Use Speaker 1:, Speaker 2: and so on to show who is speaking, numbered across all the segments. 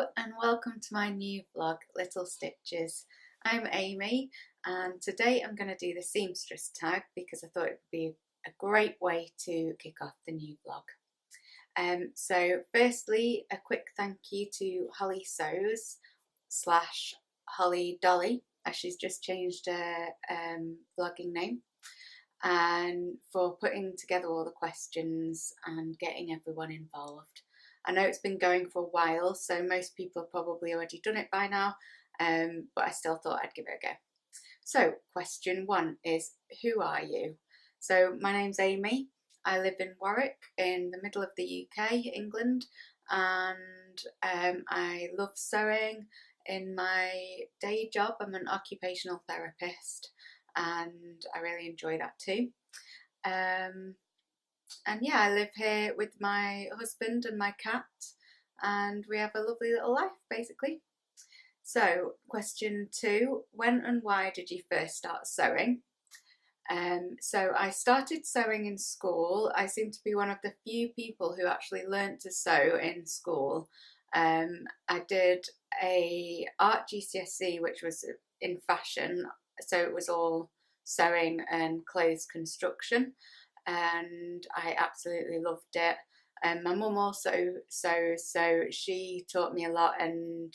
Speaker 1: Hello and welcome to my new vlog, Little Stitches. I'm Amy and today I'm going to do the seamstress tag because I thought it would be a great way to kick off the new vlog. So firstly, a quick thank you to Holly Sews / Holly Dolly, as she's just changed her vlogging name, and for putting together all the questions and getting everyone involved. I know it's been going for a while, so most people have probably already done it by now, but I still thought I'd give it a go. So question one is, who are you? So my name's Amy. I live in Warwick in the middle of the UK, England, and I love sewing. In my day job, I'm an occupational therapist and I really enjoy that too. And yeah, I live here with my husband and my cat, and we have a lovely little life basically. So question two, when and why did you first start sewing? So I started sewing in school. I seem to be one of the few people who actually learnt to sew in school. I did a art GCSE which was in fashion, so it was all sewing and clothes construction, and I absolutely loved it. My mum also sews, so she taught me a lot, and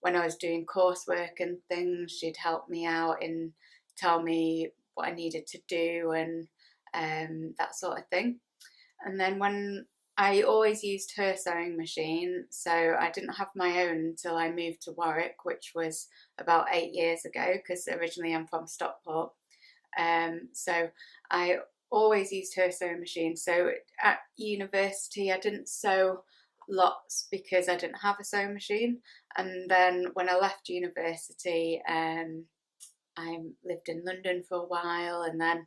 Speaker 1: when I was doing coursework and things, she'd help me out and tell me what I needed to do and that sort of thing. And then when I always used her sewing machine, so I didn't have my own until I moved to Warwick, which was about 8 years ago, because originally I'm from Stockport. So I always used her sewing machine. So at university I didn't sew lots because I didn't have a sewing machine, and then when I left university I lived in London for a while and then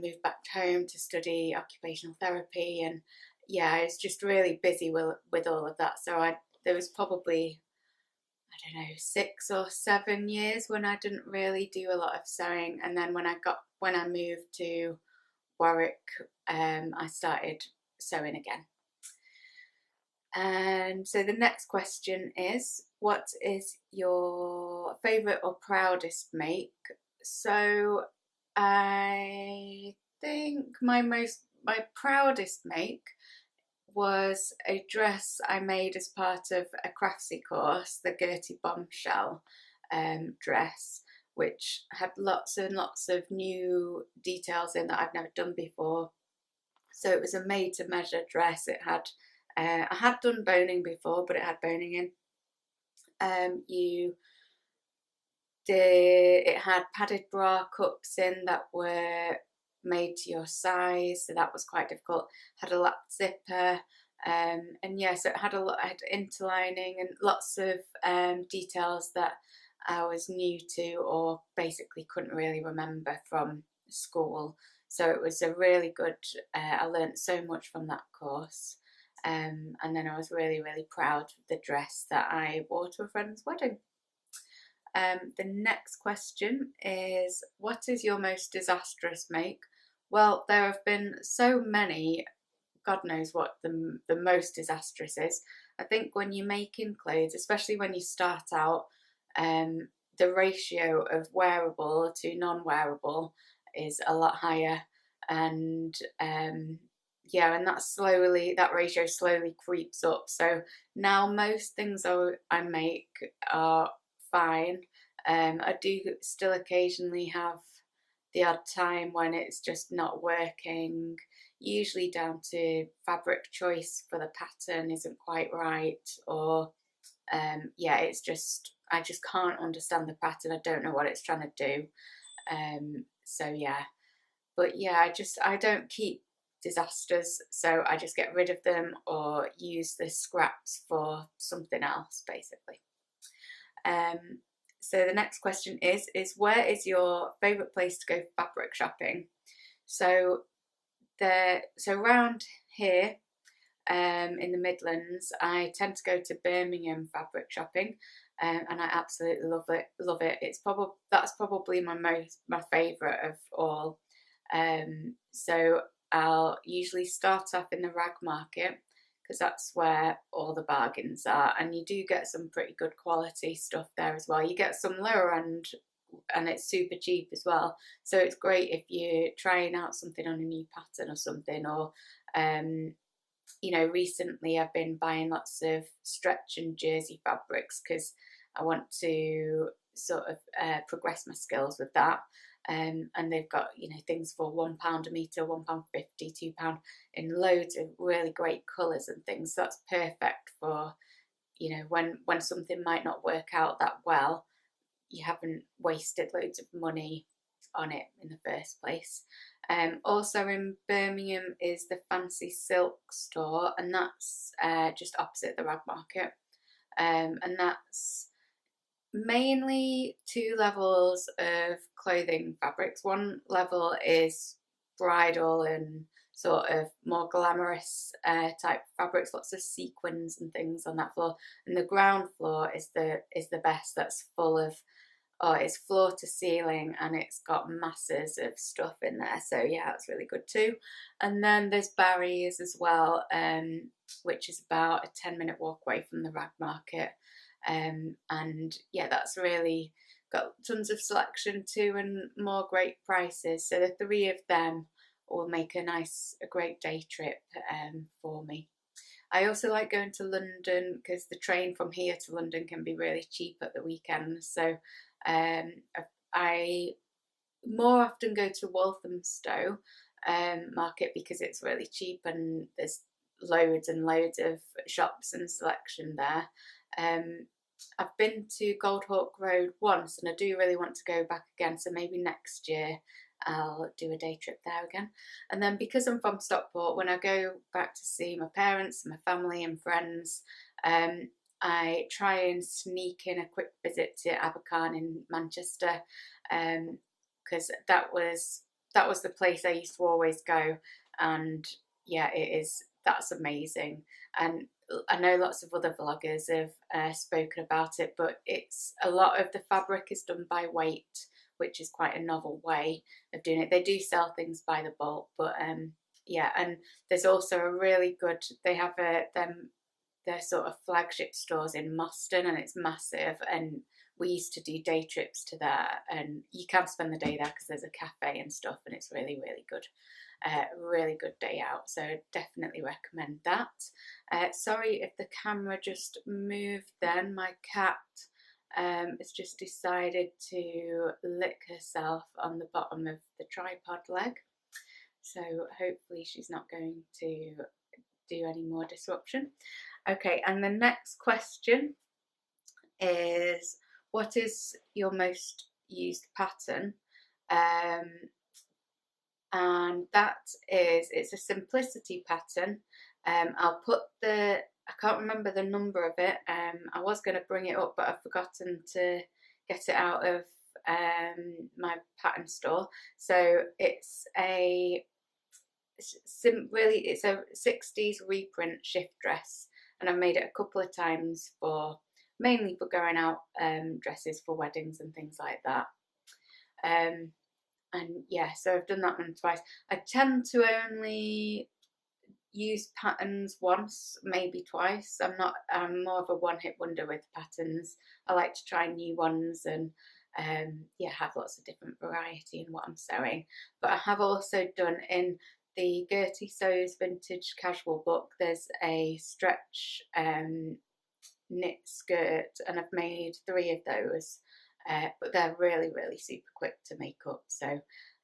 Speaker 1: moved back home to study occupational therapy, and yeah, I was just really busy with all of that. So there was probably, I don't know, 6 or 7 years when I didn't really do a lot of sewing, and then when I moved to Warwick, I started sewing again. And so the next question is, what is your favourite or proudest make? So I think my proudest make was a dress I made as part of a craftsy course, the Gertie bombshell dress, which had lots and lots of new details in that I've never done before. So it was a made to measure dress. It had I had done boning before, but it had boning in. It had padded bra cups in that were made to your size, so that was quite difficult. Had a lap zipper, and yeah, so it had had interlining and lots of details that I was new to or basically couldn't really remember from school. So it was a really good, I learnt so much from that course. And then I was really, really proud of the dress that I wore to a friend's wedding. The next question is, what is your most disastrous make? Well, there have been so many, God knows what the most disastrous is. I think when you're making clothes, especially when you start out, the ratio of wearable to non-wearable is a lot higher, and yeah, and that ratio slowly creeps up. So now most things I make are fine. I do still occasionally have the odd time when it's just not working, usually down to fabric choice for the pattern isn't quite right, or yeah, it's just, I just can't understand the pattern. I don't know what it's trying to do. So yeah, but yeah, I don't keep disasters, so I just get rid of them or use the scraps for something else basically. So the next question is where is your favourite place to go fabric shopping? So around here in the Midlands, I tend to go to Birmingham fabric shopping, and I absolutely love it. That's probably my favourite of all. So I'll usually start off in the rag market because that's where all the bargains are, and you do get some pretty good quality stuff there as well. You get some lower end and it's super cheap as well, so it's great if you're trying out something on a new pattern or something. Or you know, recently I've been buying lots of stretch and jersey fabrics because I want to sort of progress my skills with that. And they've got, you know, things for £1 a metre, £1.50, £2 in loads of really great colours and things. So that's perfect for, you know, when something might not work out that well, you haven't wasted loads of money on it in the first place. Also in Birmingham is the Fancy Silk store, and that's just opposite the Rag Market. And that's mainly two levels of clothing fabrics. One level is bridal and sort of more glamorous type fabrics, lots of sequins and things on that floor. And the ground floor is the best. That's full of, oh, it's floor to ceiling, and it's got masses of stuff in there. So yeah, it's really good too. And then there's Barry's as well, which is about a 10-minute walk away from the Rag Market. And yeah, that's really got tons of selection too, and more great prices. So the three of them will make a great day trip for me. I also like going to London because the train from here to London can be really cheap at the weekends. So I more often go to Walthamstow market because it's really cheap and there's loads and loads of shops and selection there. I've been to Goldhawk Road once, and I do really want to go back again, so maybe next year I'll do a day trip there again. And then because I'm from Stockport, when I go back to see my parents and my family and friends, I try and sneak in a quick visit to Abercarn in Manchester, because that was the place I used to always go, and yeah, that's amazing. And I know lots of other vloggers have spoken about it, but it's a lot of the fabric is done by weight, which is quite a novel way of doing it. They do sell things by the bulk, but yeah, and there's also a really good, they have their sort of flagship stores in Moston, and it's massive, and we used to do day trips to there, and you can spend the day there because there's a cafe and stuff, and it's really, really good. Really good day out, so definitely recommend that. Sorry if the camera just moved then. My cat has just decided to lick herself on the bottom of the tripod leg, so hopefully she's not going to do any more disruption. Okay, and the next question is, what is your most used pattern? And it's a simplicity pattern. I'll put I can't remember the number of it. I was going to bring it up, but I've forgotten to get it out of my pattern store. So it's a 60s reprint shift dress, and I've made it a couple of times mainly for going out dresses for weddings and things like that. And yeah, so I've done that one twice. I tend to only use patterns once, maybe twice. I'm more of a one-hit wonder with patterns. I like to try new ones and yeah, have lots of different variety in what I'm sewing. But I have also done, in the Gertie Sews Vintage Casual book, there's a stretch knit skirt, and I've made 3 of those. But they're really, really super quick to make up. So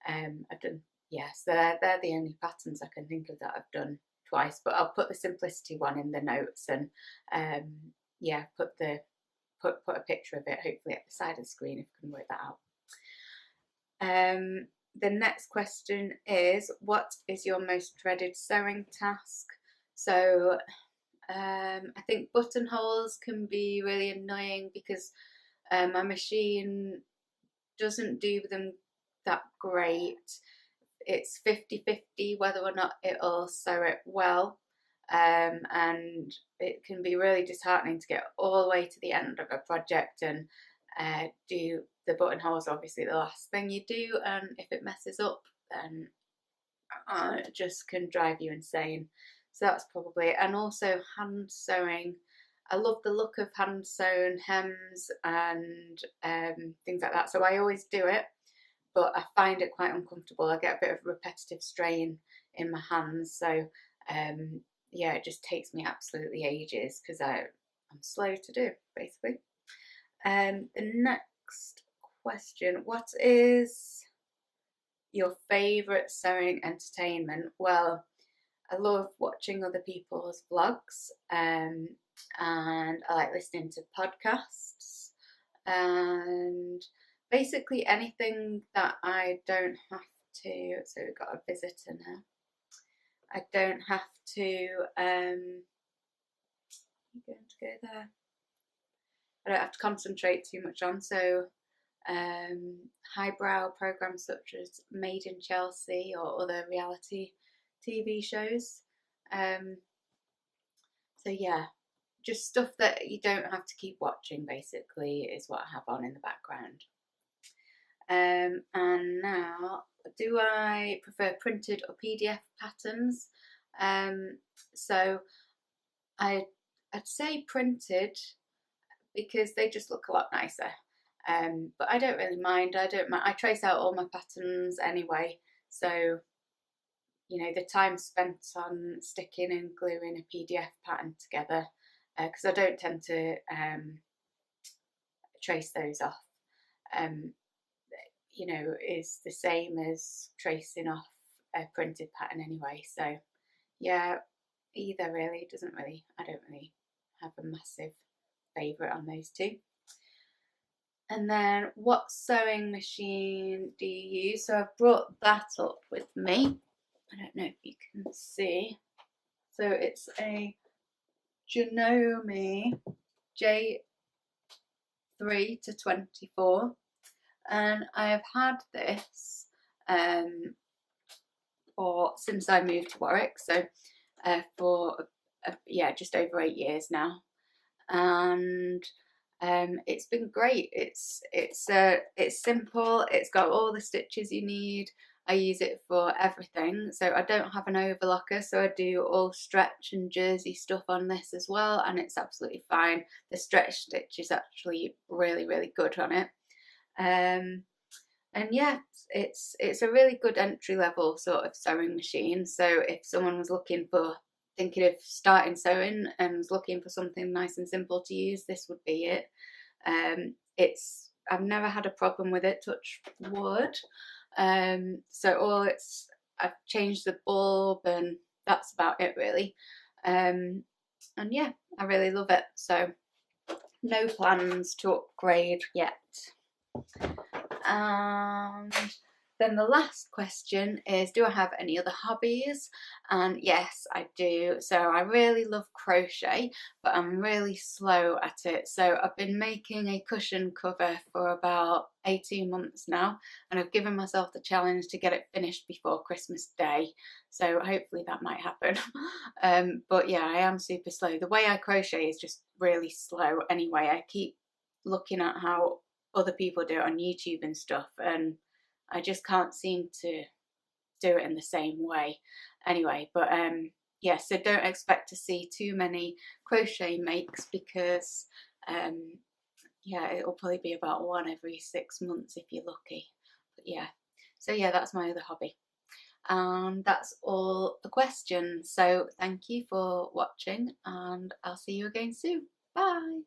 Speaker 1: I've done, yes, they're the only patterns I can think of that I've done twice. But I'll put the simplicity one in the notes, and yeah, put a picture of it hopefully at the side of the screen if you can work that out. The next question is, what is your most dreaded sewing task? So I think buttonholes can be really annoying because my machine doesn't do them that great. It's 50-50 whether or not it'll sew it well, and it can be really disheartening to get all the way to the end of a project and do the buttonholes, obviously the last thing you do, and if it messes up then it just can drive you insane. So that's probably it. And also hand sewing. I love the look of hand sewn hems and things like that. So I always do it, but I find it quite uncomfortable. I get a bit of repetitive strain in my hands. So yeah, it just takes me absolutely ages because I'm slow to do, basically. The next question, what is your favourite sewing entertainment? Well, I love watching other people's vlogs, and I like listening to podcasts, and basically anything that I don't have to. So we've got a visitor now. I don't have to. I'm going to go there. I don't have to concentrate too much on. So highbrow programs such as Made in Chelsea or other reality TV shows. So yeah, just stuff that you don't have to keep watching basically is what I have on in the background. And now, do I prefer printed or PDF patterns? So I'd say printed because they just look a lot nicer. But I don't really mind. I trace out all my patterns anyway, so you know the time spent on sticking and gluing a PDF pattern together, because I don't tend to trace those off. You know, is the same as tracing off a printed pattern anyway. So yeah, either really. I don't really have a massive favourite on those two. And then what sewing machine do you use? So I've brought that up with me. I don't know if you can see. So it's a Janome J3 to 24. And I have had this since I moved to Warwick, so for just over 8 years now, and it's been great. It's simple. It's got all the stitches you need. I use it for everything. So I don't have an overlocker, so I do all stretch and jersey stuff on this as well, and it's absolutely fine. The stretch stitch is actually really, really good on it. And yeah, it's a really good entry level sort of sewing machine. So if someone was thinking of starting sewing and was looking for something nice and simple to use, this would be it. I've never had a problem with it, touch wood. So I've changed the bulb and that's about it really. And yeah, I really love it. So no plans to upgrade yet. And then the last question is, do I have any other hobbies? And yes, I do. So I really love crochet, but I'm really slow at it. So I've been making a cushion cover for about 18 months now, and I've given myself the challenge to get it finished before Christmas Day. So hopefully that might happen. But yeah, I am super slow. The way I crochet is just really slow anyway. I keep looking at how other people do it on YouTube and stuff, and I just can't seem to do it in the same way anyway. But yeah, so don't expect to see too many crochet makes because yeah, it'll probably be about one every 6 months if you're lucky. But yeah, so yeah, that's my other hobby. And that's all the questions. So thank you for watching, and I'll see you again soon. Bye.